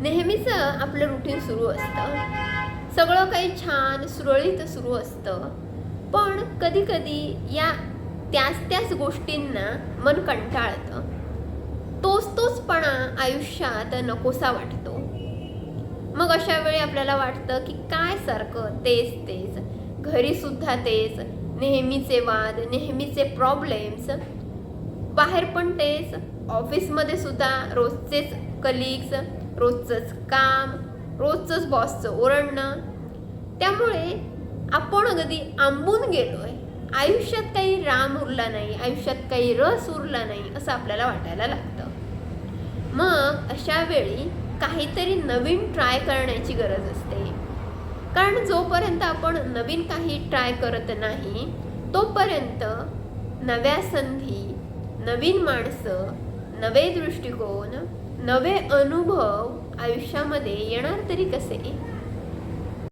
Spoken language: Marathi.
नेहमीच आपलं रुटीन सुरू असतं, सगळं काही छान सुरळीत सुरू असतं. पण कधी कधी या त्याच गोष्टींना मन कंटाळतं. तोचपणा आयुष्यात नकोसा वाटतो. मग अशा वेळी आपल्याला वाटतं की काय सारखं तेच तेच, घरी सुद्धा तेच, नेहमीचे वाद, नेहमीचे प्रॉब्लेम्स, बाहेर पण तेच, ऑफिसमध्ये सुद्धा रोजचेच कलिग्स, रोजचंच काम, रोजचंच बॉसचं ओरडणं. त्यामुळे आपण अगदी आंबून गेलोय. आयुष्यात काही राम उरला नाही, आयुष्यात काही रस उरला नाही असं आपल्याला वाटायला लागतं. मग अशा वेळी काहीतरी नवीन ट्राय करण्याची गरज असते. कारण जोपर्यंत आपण नवीन काही ट्राय करत नाही तोपर्यंत नव्या संधी, नवीन माणसं, नवे दृष्टिकोन, नवे अनुभव आयुष्यामध्ये येणार तरी कसे?